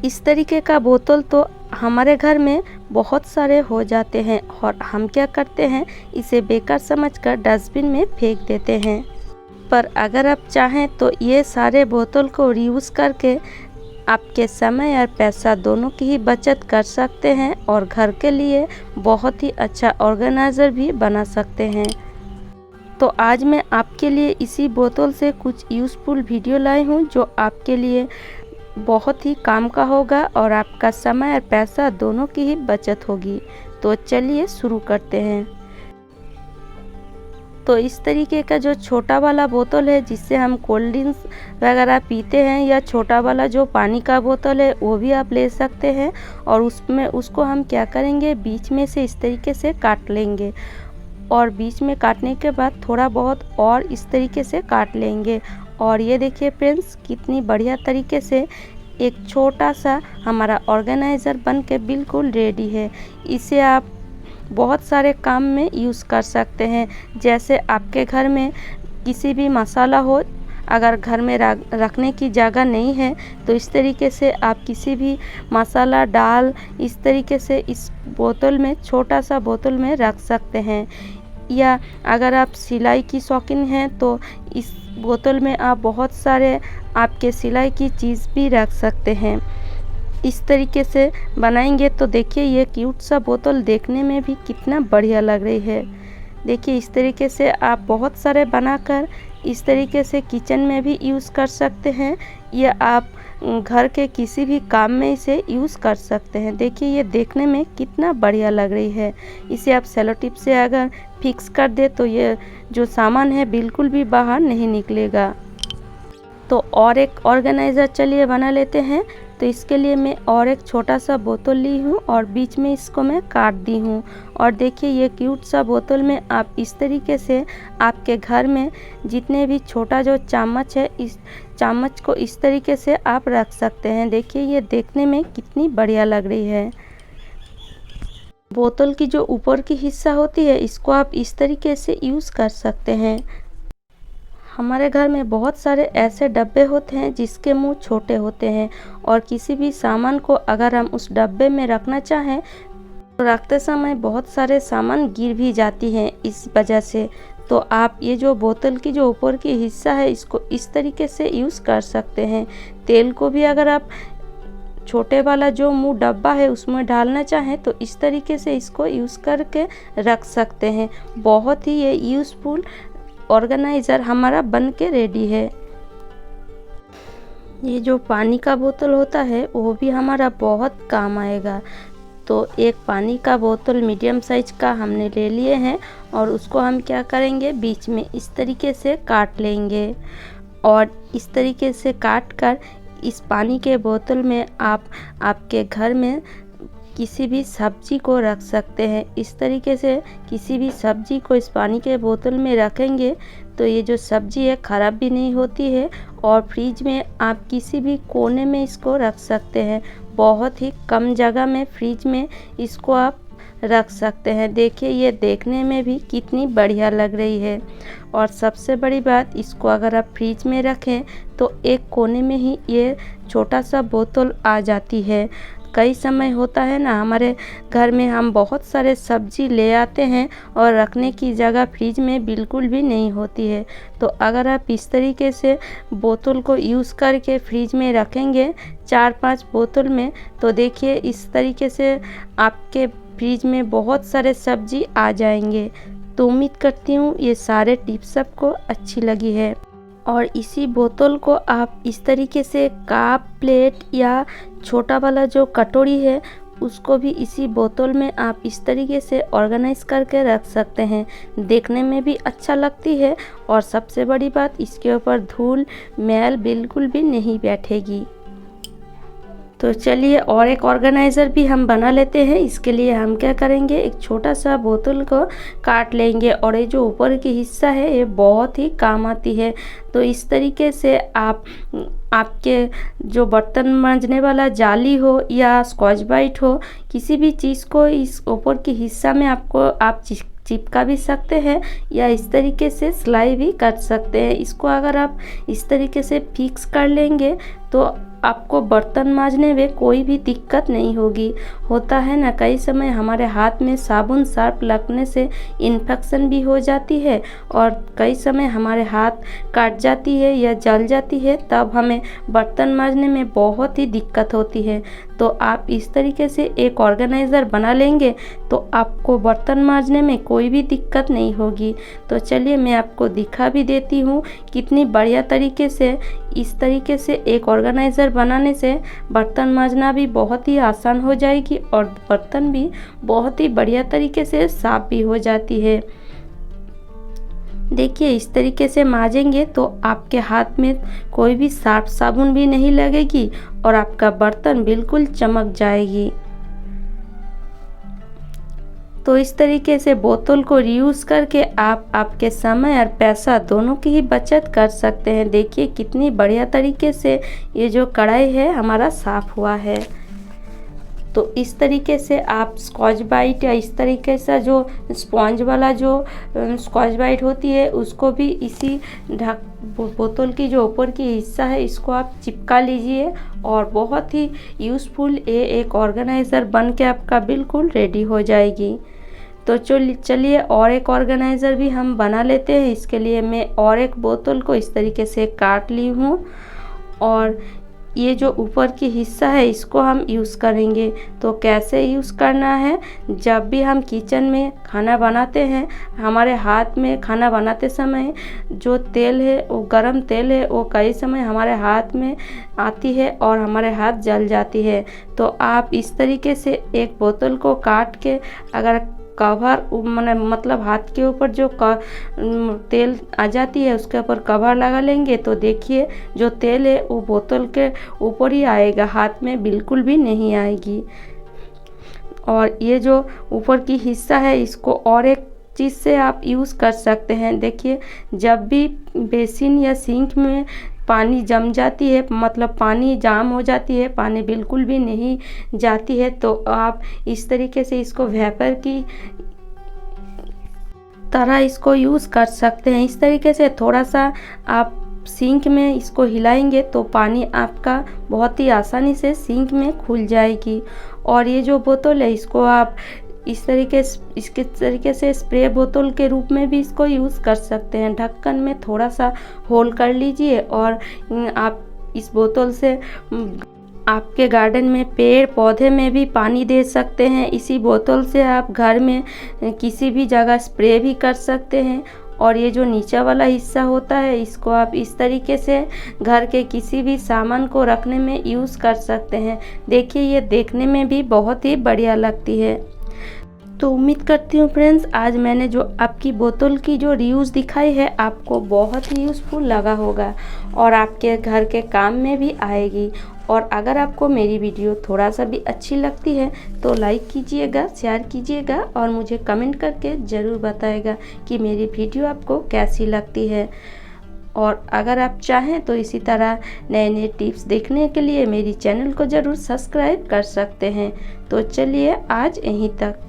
इस तरीके का बोतल तो हमारे घर में बहुत सारे हो जाते हैं और हम क्या करते हैं, इसे बेकार समझकर डस्टबिन में फेंक देते हैं। पर अगर आप चाहें तो ये सारे बोतल को रीयूज़ करके आपके समय और पैसा दोनों की ही बचत कर सकते हैं और घर के लिए बहुत ही अच्छा ऑर्गेनाइज़र भी बना सकते हैं। तो आज मैं आपके लिए इसी बोतल से कुछ यूज़फुल वीडियो लाई हूँ जो आपके लिए बहुत ही काम का होगा और आपका समय और पैसा दोनों की ही बचत होगी। तो चलिए शुरू करते हैं। तो इस तरीके का जो छोटा वाला बोतल है जिससे हम कोल्ड ड्रिंक्स वगैरह पीते हैं, या छोटा वाला जो पानी का बोतल है वो भी आप ले सकते हैं। और उसको हम क्या करेंगे, बीच में से इस तरीके से काट लेंगे और बीच में काटने के बाद थोड़ा बहुत और इस तरीके से काट लेंगे। और ये देखिए फ्रेंड्स, कितनी बढ़िया तरीके से एक छोटा सा हमारा ऑर्गेनाइज़र बन के बिल्कुल रेडी है। इसे आप बहुत सारे काम में यूज़ कर सकते हैं। जैसे आपके घर में किसी भी मसाला हो, अगर घर में रखने की जगह नहीं है तो इस तरीके से आप किसी भी मसाला डाल इस तरीके से इस बोतल में, छोटा सा बोतल में रख सकते हैं। या अगर आप सिलाई की शौकीन हैं तो इस बोतल में आप बहुत सारे आपके सिलाई की चीज़ भी रख सकते हैं। इस तरीके से बनाएंगे तो देखिए ये क्यूट सा बोतल देखने में भी कितना बढ़िया लग रही है। देखिए इस तरीके से आप बहुत सारे बनाकर इस तरीके से किचन में भी यूज़ कर सकते हैं, या आप घर के किसी भी काम में इसे यूज़ कर सकते हैं। देखिए ये देखने में कितना बढ़िया लग रही है। इसे आप सेलो टिप से अगर फिक्स कर दे तो ये जो सामान है बिल्कुल भी बाहर नहीं निकलेगा। तो और एक ऑर्गेनाइज़र चलिए बना लेते हैं। तो इसके लिए मैं और एक छोटा सा बोतल ली हूँ और बीच में इसको मैं काट दी हूँ। और देखिए ये क्यूट सा बोतल में आप इस तरीके से आपके घर में जितने भी छोटा जो चम्मच है, इस चम्मच को इस तरीके से आप रख सकते हैं। देखिए ये देखने में कितनी बढ़िया लग रही है। बोतल की जो ऊपर की हिस्सा होती है इसको आप इस तरीके से यूज़ कर सकते हैं। हमारे घर में बहुत सारे ऐसे डब्बे होते हैं जिसके मुंह छोटे होते हैं और किसी भी सामान को अगर हम उस डब्बे में रखना चाहें तो रखते समय बहुत सारे सामान गिर भी जाती हैं इस वजह से। तो आप ये जो बोतल की जो ऊपर की हिस्सा है इसको इस तरीके से यूज़ कर सकते हैं। तेल को भी अगर आप छोटे वाला जो मुंह डब्बा है उसमें डालना चाहें तो इस तरीके से इसको यूज़ करके रख सकते हैं। बहुत ही ये यूज़फुल ऑर्गेनाइज़र हमारा बन के रेडी है। ये जो पानी का बोतल होता है वो भी हमारा बहुत काम आएगा। तो एक पानी का बोतल मीडियम साइज का हमने ले लिए हैं और उसको हम क्या करेंगे, बीच में इस तरीके से काट लेंगे। और इस तरीके से काट कर इस पानी के बोतल में आप आपके घर में किसी भी सब्जी को रख सकते हैं। इस तरीके से किसी भी सब्जी को इस पानी के बोतल में रखेंगे तो ये जो सब्जी है ख़राब भी नहीं होती है और फ्रिज में आप किसी भी कोने में इसको रख सकते हैं। बहुत ही कम जगह में फ्रिज में इसको आप रख सकते हैं। देखिए ये देखने में भी कितनी बढ़िया लग रही है। और सबसे बड़ी बात, इसको अगर आप फ्रिज में रखें तो एक कोने में ही ये छोटा सा बोतल आ जाती है। कई समय होता है ना, हमारे घर में हम बहुत सारे सब्जी ले आते हैं और रखने की जगह फ्रिज में बिल्कुल भी नहीं होती है। तो अगर आप इस तरीके से बोतल को यूज़ करके फ्रिज में रखेंगे 4-5 बोतल में, तो देखिए इस तरीके से आपके फ्रिज में बहुत सारे सब्जी आ जाएंगे। तो उम्मीद करती हूँ ये सारे टिप्स आपको अच्छी लगी है। और इसी बोतल को आप इस तरीके से कप, प्लेट या छोटा वाला जो कटोरी है उसको भी इसी बोतल में आप इस तरीके से ऑर्गेनाइज करके रख सकते हैं। देखने में भी अच्छा लगती है और सबसे बड़ी बात, इसके ऊपर धूल मैल बिल्कुल भी नहीं बैठेगी। तो चलिए और एक ऑर्गेनाइज़र भी हम बना लेते हैं। इसके लिए हम क्या करेंगे, एक छोटा सा बोतल को काट लेंगे और ये जो ऊपर की हिस्सा है ये बहुत ही काम आती है। तो इस तरीके से आप आपके जो बर्तन मांजने वाला जाली हो या स्कॉच ब्राइट हो, किसी भी चीज़ को इस ऊपर की हिस्सा में आप चिपका भी सकते हैं या इस तरीके से सिलाई भी कर सकते हैं। इसको अगर आप इस तरीके से फिक्स कर लेंगे तो आपको बर्तन मांजने में कोई भी दिक्कत नहीं होगी। होता है ना, कई समय हमारे हाथ में साबुन सर्फ लगने से इन्फेक्शन भी हो जाती है और कई समय हमारे हाथ काट जाती है या जल जाती है, तब हमें बर्तन मांजने में बहुत ही दिक्कत होती है। तो आप इस तरीके से एक ऑर्गेनाइज़र बना लेंगे तो आपको बर्तन मांजने में कोई भी दिक्कत नहीं होगी। तो चलिए मैं आपको दिखा भी देती हूँ कितनी बढ़िया तरीके से इस तरीके से एक ऑर्गेनाइज़र बनाने से बर्तन मांजना भी बहुत ही आसान हो जाएगी और बर्तन भी बहुत ही बढ़िया तरीके से साफ़ भी हो जाती है। देखिए इस तरीके से मांजेंगे तो आपके हाथ में कोई भी सर्फ साबुन भी नहीं लगेगी और आपका बर्तन बिल्कुल चमक जाएगी। तो इस तरीके से बोतल को रीयूज़ करके आप आपके समय और पैसा दोनों की ही बचत कर सकते हैं। देखिए कितनी बढ़िया तरीके से ये जो कढ़ाई है हमारा साफ़ हुआ है। तो इस तरीके से आप स्कॉच ब्राइट या इस तरीके से जो स्पॉन्ज वाला जो स्कॉच ब्राइट होती है उसको भी इसी बोतल की जो ऊपर की हिस्सा है इसको आप चिपका लीजिए और बहुत ही यूज़फुल ये एक ऑर्गेनाइज़र बन के आपका बिल्कुल रेडी हो जाएगी। तो चलिए और एक ऑर्गेनाइज़र भी हम बना लेते हैं। इसके लिए मैं और एक बोतल को इस तरीके से काट ली हूँ और ये जो ऊपर की हिस्सा है इसको हम यूज़ करेंगे। तो कैसे यूज़ करना है, जब भी हम किचन में खाना बनाते हैं हमारे हाथ में खाना बनाते समय जो तेल है वो गरम तेल है वो कई समय हमारे हाथ में आती है और हमारे हाथ जल जाती है। तो आप इस तरीके से एक बोतल को काट के अगर कवर मतलब हाथ के ऊपर जो तेल आ जाती है उसके ऊपर कवर लगा लेंगे तो देखिए जो तेल है वो बोतल के ऊपर ही आएगा, हाथ में बिल्कुल भी नहीं आएगी। और ये जो ऊपर की हिस्सा है इसको और एक चीज़ से आप यूज़ कर सकते हैं। देखिए जब भी बेसिन या सिंक में पानी जम जाती है, मतलब पानी जाम हो जाती है, पानी बिल्कुल भी नहीं जाती है, तो आप इस तरीके से इसको वेपर की तरह इसको यूज़ कर सकते हैं। इस तरीके से थोड़ा सा आप सिंक में इसको हिलाएंगे तो पानी आपका बहुत ही आसानी से सिंक में खुल जाएगी। और ये जो बोतल है इसको आप इसके तरीके से स्प्रे बोतल के रूप में भी इसको यूज़ कर सकते हैं। ढक्कन में थोड़ा सा होल कर लीजिए और आप इस बोतल से आपके गार्डन में पेड़ पौधे में भी पानी दे सकते हैं। इसी बोतल से आप घर में किसी भी जगह स्प्रे भी कर सकते हैं। और ये जो नीचे वाला हिस्सा होता है इसको आप इस तरीके से घर के किसी भी सामान को रखने में यूज़ कर सकते हैं। देखिए ये देखने में भी बहुत ही बढ़िया लगती है। तो उम्मीद करती हूँ फ्रेंड्स आज मैंने जो आपकी बोतल की जो रीयूज़ दिखाई है आपको बहुत ही यूज़फुल लगा होगा और आपके घर के काम में भी आएगी। और अगर आपको मेरी वीडियो थोड़ा सा भी अच्छी लगती है तो लाइक कीजिएगा, शेयर कीजिएगा और मुझे कमेंट करके ज़रूर बताइएगा कि मेरी वीडियो आपको कैसी लगती है। और अगर आप चाहें तो इसी तरह नए नए टिप्स देखने के लिए मेरी चैनल को ज़रूर सब्सक्राइब कर सकते हैं। तो चलिए आज यहीं तक।